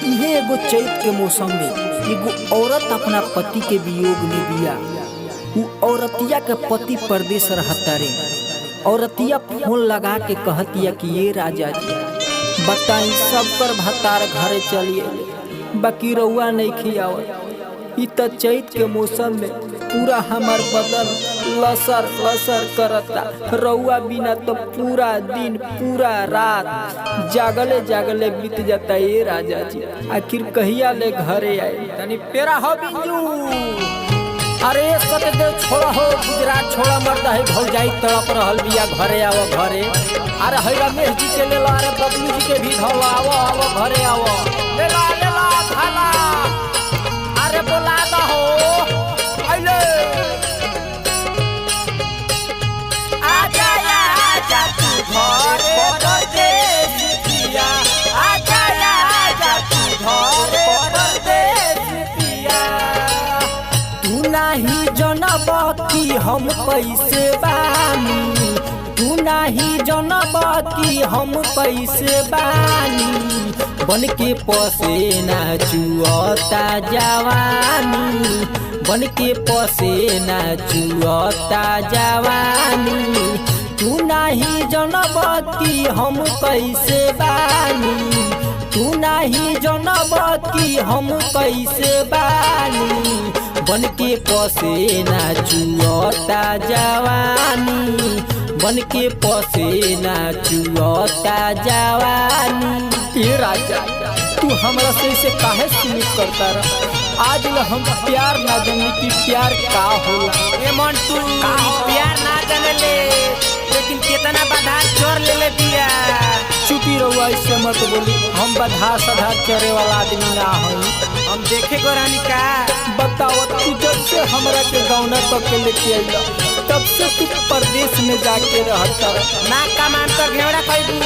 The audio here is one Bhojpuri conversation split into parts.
इहे एगो चैत के मौसम में एगो औरत अपना पति के वियोग में बिया। उ औरतिया के पति परदेश रहता रे। औरतिया फोन लगा के कहतिया कि ये राजा जी बताई सब कर भतार घरे चलिए बाकी रउआ नहीं खियावत। इ त चैत के मौसम में पूरा हमार बदन लसर लसर करता। रउआ बिना तो पूरा दिन पूरा रात जागले जागले बीत जाता। ये राजा जी आखिर कहिया ले घरे आए तनी पेरा हो बिंजू। अरे सतदेव छोड़ा हो गुजरात छोड़ा मर्द है भौजाई तड़प रहल बिया घरे आओ घरे। अरे है रमेश जी के लेला अरे बबलू जी के भी धोला आओ आओ घरे आओ लेला लेला थाला। अरे बोला दा हो आइले आजा आजा तू घरे परदेश पिया। आजा आजा तू घरे परदेश पिया। तू नाही जनब कि हम कैसे बानी। तू नाही जनब कि हम कैसे बानी। बन के पसेना चुअता जवानी। बन के पसेना चुअता जवानी। तू नाही जनब कि हम कैसे बानी। तू नाही जनब कि हम कैसे बानी। बन के पसेना चुअता जवानी। बन के पसेना चुअता जवानी। ये राजा तू हमरा से काहे सीमित करता रहा। आज ल हम प्यार ना जाने कि प्यार का होला। ए मन तू प्यार ना जाने ले लेकिन कितना बाधा चोर ले दिया। चुपी रहुआ इससे मत बोली। हम बधा सधा चरे वाला आदमी ना हई। हम देखे को रानी का बताओ तू जब से हमरा के गौना तक के लेके आइला तब से तू परदेश में जाके रहता ना कमान तो घेवड़ा कइबू।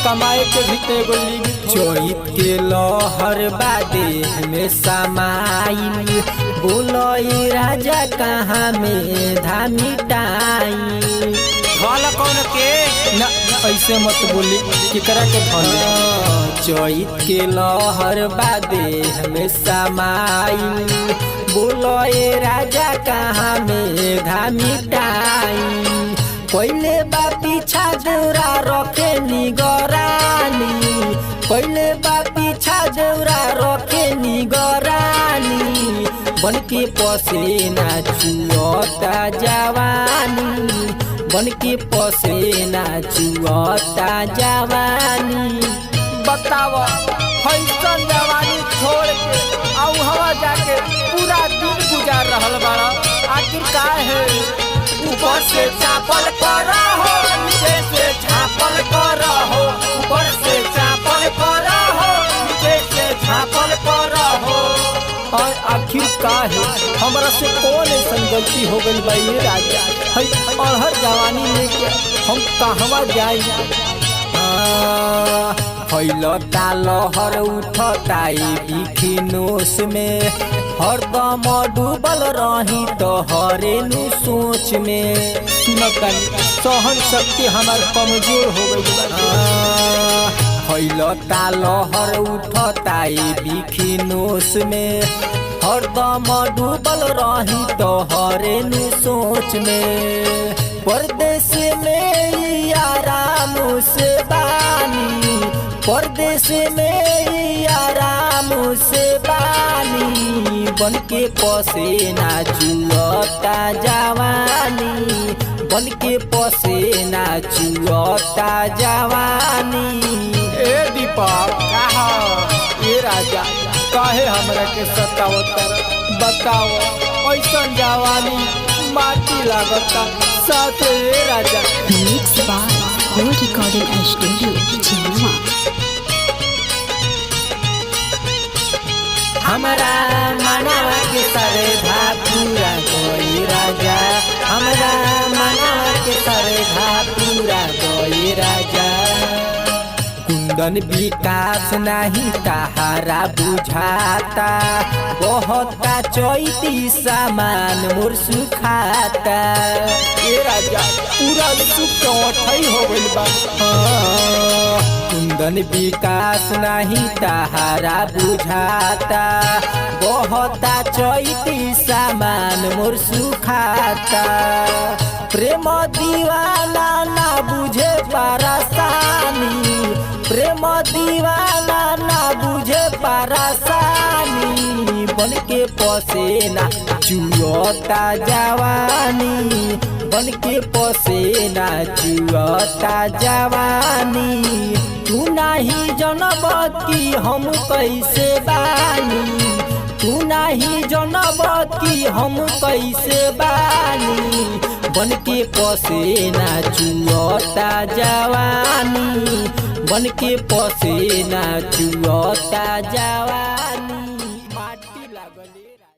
कमाए के भी ते एगो लिमिट। चोइत के लहर बादे में समाई। बोलो ये राजा कहाँ में धामी टाई। भल कौन के ना ऐसे मत बोली केकरा के भले। चोइत के लहर बादे में समाई। बोलो ये राजा कहाँ में धामी टाई। पहले बा पीछा देवरा रखे निगरानी। पहले बा पीछा देवरा रखे निगरानी। बन के पसेना चुअता जवानी। बन के पसेना चुअता जवानी। बताओ फैशन जवानी छोड़ के आऊ हवा जाके पूरा दिन गुजार रहल बाड़ा। आखिर का है ऊपर से चापल करा हो नीचे से झापल करा हो। ऊपर से चापल करा हो नीचे से झापल करा हो। और आखिर का है हमरा से कौन ऐसा गलती हो गई बा। ये राजा है और हर जवानी लेके हम कहवा जाई। फैलता लहर उठता बिखिनोस में। हरदम डूबल रही तो हरेनु सोच में। सुनतनी सहन शक्ति हमार कमजोर हो गई। फैलता लहर उठता बिखिनोस में। हरदम डूबल रही तो हरेनु सोच में। परदेश में आराम से बानी। परदेश में आराम से बानी। बन के पसेना चुअता जवानी। बन के पसेना चुअता जवानी। ए दीपक कहा ये राजा काहे हमरा के सतावत। बताओ ऐसा जवानी माटी लागता साथ। ये राजा mix by gold recording studio चिन्नवा। हमरा मनवा के सरधा पूरा कोई राजा। हमरा मनवा के सरधा पूरा कोई राजा। कुन कुंदन विकास नहीं तहारा बुझाता, बहुता चैती सामान मोर सुखाता। ए राजा पूरा सुखई हो गइल बा। कुंदन विकास नहीं तहारा बुझाता, बहुता चैती सामान मोर सुखाता। प्रेम दीवाना ना बुझे परेशानी, प्रेम दीवाना ना बुझे परेशानी। बन के पसेना चुअता जवानी, बन के पसेना चुअता जवानी। तू नहीं जनब कि हम कैसे बानी, तू नहीं जनब कि हम कैसे बानी। बन के पसेना चुअता जवानी, बन के पसेना चुअता जवानी।